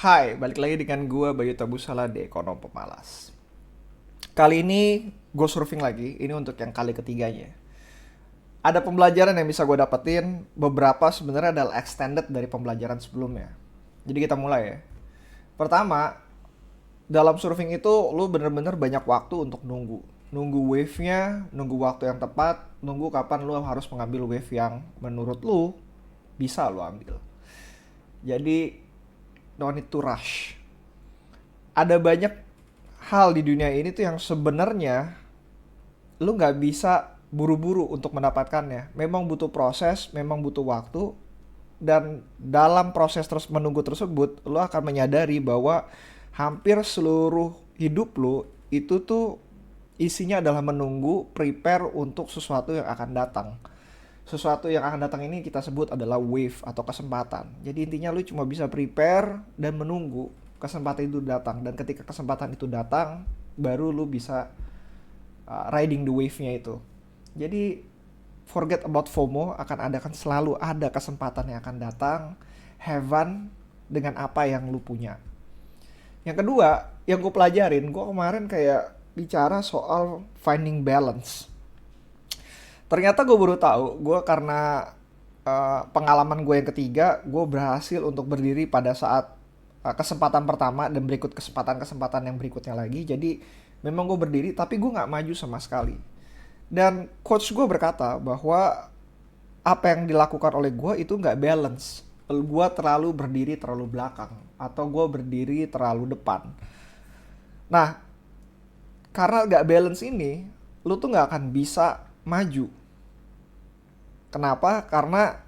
Hai, balik lagi dengan gua Bayu Tabusala di Ekonom Pemalas. Kali ini gue surfing lagi, ini untuk yang kali ketiganya. Ada pembelajaran yang bisa gue dapetin, beberapa sebenarnya adalah extended dari pembelajaran sebelumnya. Jadi kita mulai ya. Pertama, dalam surfing itu lu bener-bener banyak waktu untuk nunggu. Nunggu wave-nya, nunggu waktu yang tepat, nunggu kapan lu harus mengambil wave yang menurut lu bisa lu ambil. Jadi, no need to rush. Ada banyak hal di dunia ini tuh yang sebenarnya lu nggak bisa buru-buru untuk mendapatkannya. Memang butuh proses, memang butuh waktu, dan dalam proses terus menunggu tersebut, lu akan menyadari bahwa hampir seluruh hidup lu itu tuh isinya adalah menunggu, prepare untuk sesuatu yang akan datang. Sesuatu yang akan datang ini kita sebut adalah wave atau kesempatan. Jadi intinya lu cuma bisa prepare dan menunggu kesempatan itu datang, dan ketika kesempatan itu datang baru lu bisa riding the wave-nya itu. Jadi forget about FOMO, akan selalu ada kesempatan yang akan datang. Have fun dengan apa yang lu punya. Yang kedua, yang gue pelajarin, gue kemarin kayak bicara soal finding balance. Ternyata gue baru tahu, gue karena pengalaman gue yang ketiga, gue berhasil untuk berdiri pada saat kesempatan pertama dan berikut kesempatan-kesempatan yang berikutnya lagi. Jadi memang gue berdiri, tapi gue nggak maju sama sekali. Dan coach gue berkata bahwa apa yang dilakukan oleh gue itu nggak balance. Gue terlalu berdiri terlalu belakang, atau gue berdiri terlalu depan. Nah, karena nggak balance ini, lu tuh nggak akan bisa maju. Kenapa? Karena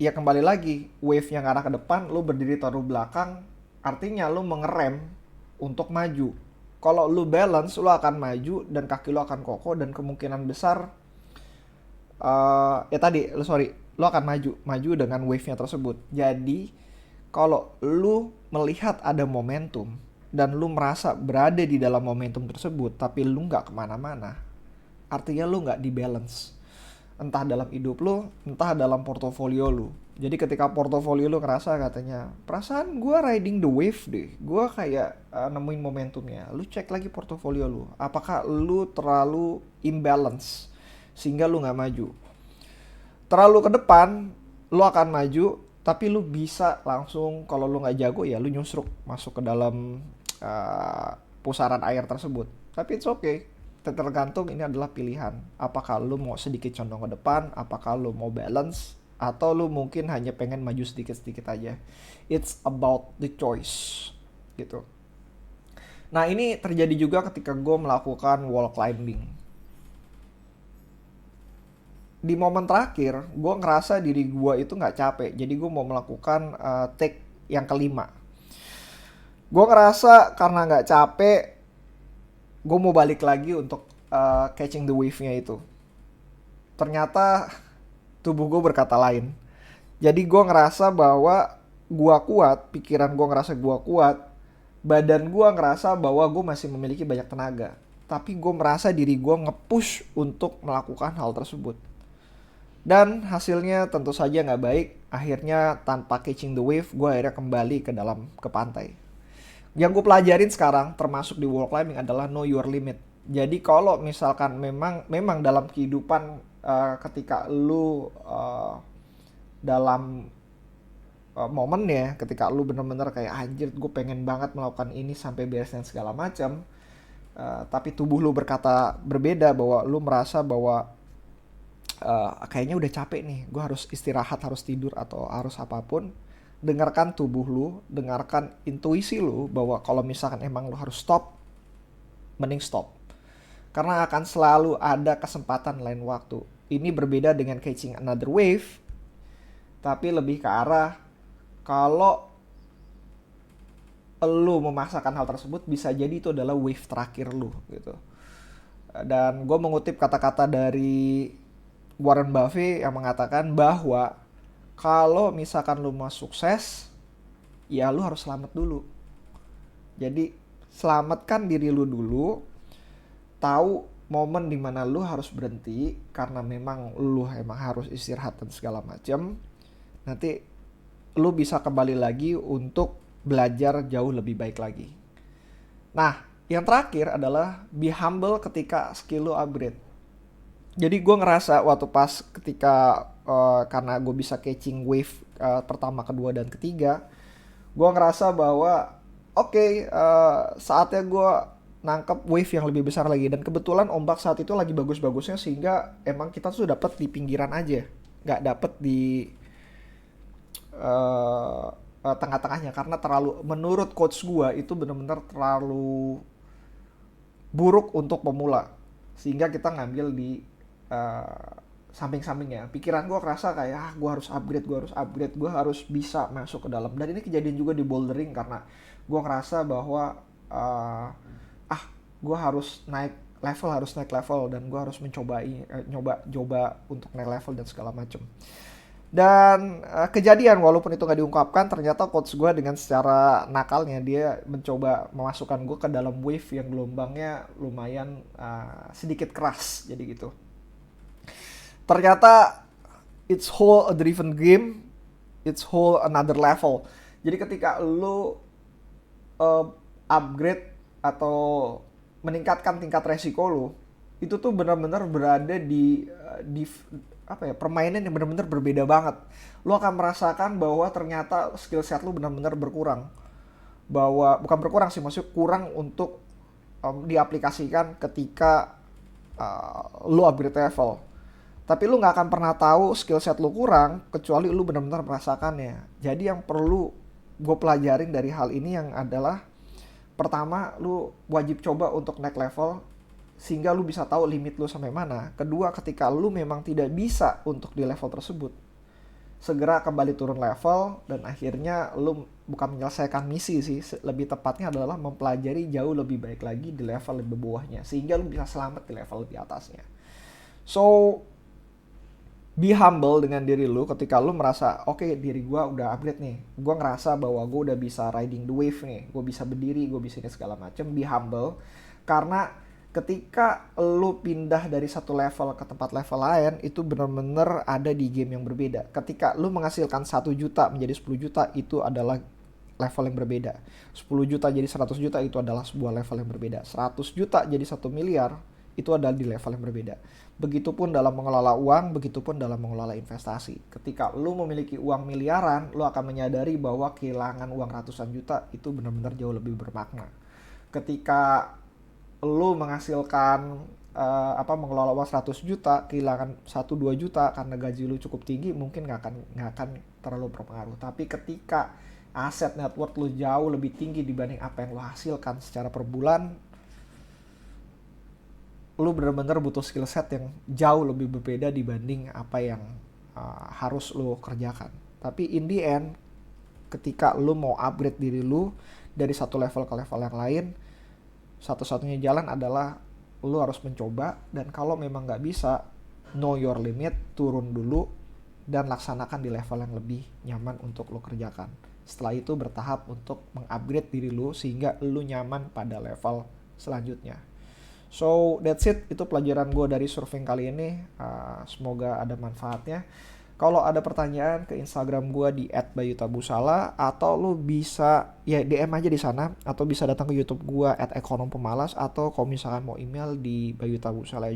ya kembali lagi, wave yang arah ke depan, lu berdiri taruh belakang, artinya lu mengerem untuk maju. Kalau lu balance, lu akan maju dan kaki lu akan kokoh, dan kemungkinan besar lu akan maju dengan wave-nya tersebut. Jadi kalau lu melihat ada momentum dan lu merasa berada di dalam momentum tersebut tapi lu nggak kemana-mana, artinya lu nggak di balance, entah dalam hidup lu, entah dalam portofolio lu. Jadi ketika portofolio lu ngerasa katanya, perasaan gue riding the wave deh, gue kayak nemuin momentumnya, lu cek lagi portofolio lu, apakah lu terlalu imbalance sehingga lu nggak maju. Terlalu ke depan, lu akan maju, tapi lu bisa langsung, kalau lu nggak jago ya lu nyusruk masuk ke dalam uh, pusaran air tersebut. Tapi it's okay, tergantung, ini adalah pilihan. Apakah lu mau sedikit condong ke depan, apakah lu mau balance, atau lu mungkin hanya pengen maju sedikit-sedikit aja. It's about the choice gitu. Nah, ini terjadi juga ketika gue melakukan wall climbing. Di momen terakhir, gue ngerasa diri gue itu nggak capek, jadi gue mau melakukan take yang kelima. Gue ngerasa karena nggak capek, gue mau balik lagi untuk catching the wave-nya itu. Ternyata tubuh gue berkata lain. Jadi gue ngerasa bahwa gue kuat, pikiran gue ngerasa gue kuat, badan gue ngerasa bahwa gue masih memiliki banyak tenaga. Tapi gue merasa diri gue nge-push untuk melakukan hal tersebut. Dan hasilnya tentu saja nggak baik. Akhirnya tanpa catching the wave, gue akhirnya kembali ke pantai. Yang gue pelajarin sekarang, termasuk di wall climbing, adalah know your limit. Jadi kalau misalkan memang dalam kehidupan, ketika lu dalam momen ya, ketika lu bener-bener kayak anjir gue pengen banget melakukan ini sampai beres dan segala macam, tapi tubuh lu berkata berbeda, bahwa lu merasa bahwa kayaknya udah capek nih, gue harus istirahat, harus tidur, atau harus apapun. Dengarkan tubuh lu, dengarkan intuisi lu, bahwa kalau misalkan emang lu harus stop, mending stop. Karena akan selalu ada kesempatan lain waktu. Ini berbeda dengan catching another wave, tapi lebih ke arah kalau lu memaksakan hal tersebut, bisa jadi itu adalah wave terakhir lu gitu. Dan gue mengutip kata-kata dari Warren Buffett yang mengatakan bahwa kalau misalkan lu mau sukses, ya lu harus selamat dulu. Jadi selamatkan diri lu dulu, tahu momen dimana lu harus berhenti karena memang lu emang harus istirahat dan segala macam. Nanti lu bisa kembali lagi untuk belajar jauh lebih baik lagi. Nah, yang terakhir adalah be humble ketika skill lo upgrade. Jadi gue ngerasa waktu pas ketika karena gue bisa catching wave pertama, kedua, dan ketiga, gue ngerasa bahwa oke, saatnya gue nangkep wave yang lebih besar lagi. Dan kebetulan ombak saat itu lagi bagus-bagusnya, sehingga emang kita tuh dapat di pinggiran aja, nggak dapet di tengah-tengahnya, karena terlalu, menurut coach gue itu benar-benar terlalu buruk untuk pemula, sehingga kita ngambil di samping-sampingnya. Pikiran gue kerasa kayak gue harus upgrade, gue harus bisa masuk ke dalam. Dan ini kejadian juga di bouldering, karena gue ngerasa bahwa gue harus naik level, dan gue harus coba untuk naik level dan segala macem. Dan kejadian, walaupun itu nggak diungkapkan, ternyata coach gue dengan secara nakalnya dia mencoba memasukkan gue ke dalam wave yang gelombangnya lumayan sedikit keras, jadi gitu. Ternyata it's whole a different game, it's whole another level. Jadi ketika lu upgrade atau meningkatkan tingkat resiko lu, itu tuh benar-benar berada di apa ya, permainan yang benar-benar berbeda banget. Lu akan merasakan bahwa ternyata skill set lu benar-benar berkurang. Bahwa bukan berkurang sih, maksudnya kurang untuk diaplikasikan ketika lu upgrade level. Tapi lu nggak akan pernah tahu skill set lu kurang kecuali lu benar-benar merasakannya. Jadi yang perlu gue pelajarin dari hal ini yang adalah, pertama, lu wajib coba untuk naik level sehingga lu bisa tahu limit lu sampai mana. Kedua, ketika lu memang tidak bisa untuk di level tersebut, segera kembali turun level, dan akhirnya lu bukan menyelesaikan misi sih, lebih tepatnya adalah mempelajari jauh lebih baik lagi di level lebih bawahnya, sehingga lu bisa selamat di level lebih atasnya. So, be humble dengan diri lu ketika lu merasa oke, diri gue udah upgrade nih, gue ngerasa bahwa gue udah bisa riding the wave nih, gue bisa berdiri, gue bisa ini segala macem. Be humble, karena ketika lu pindah dari satu level ke tempat level lain, itu benar-benar ada di game yang berbeda. Ketika lu menghasilkan 1 juta menjadi 10 juta, itu adalah level yang berbeda. 10 juta jadi 100 juta, itu adalah sebuah level yang berbeda. 100 juta jadi 1 miliar, itu adalah di level yang berbeda. Begitupun dalam mengelola uang, begitupun dalam mengelola investasi. Ketika lu memiliki uang miliaran, lu akan menyadari bahwa kehilangan uang ratusan juta itu benar-benar jauh lebih bermakna. Ketika lu menghasilkan mengelola uang 100 juta, kehilangan 1-2 juta karena gaji lu cukup tinggi, mungkin nggak akan terlalu berpengaruh. Tapi ketika aset net worth lu jauh lebih tinggi dibanding apa yang lu hasilkan secara per bulan, lu benar-benar butuh skill set yang jauh lebih berbeda dibanding apa yang harus lu kerjakan. Tapi in the end, ketika lu mau upgrade diri lu dari satu level ke level yang lain, satu-satunya jalan adalah lu harus mencoba. Dan kalau memang nggak bisa, know your limit, turun dulu dan laksanakan di level yang lebih nyaman untuk lu kerjakan. Setelah itu bertahap untuk mengupgrade diri lu sehingga lu nyaman pada level selanjutnya. So that's it, itu pelajaran gue dari surfing kali ini. Semoga ada manfaatnya. Kalau ada pertanyaan, ke Instagram gue di @bayutabusala, atau lu bisa ya DM aja di sana, atau bisa datang ke YouTube gue @ekonompemalas, atau kalau misalkan mau email di bayutabusala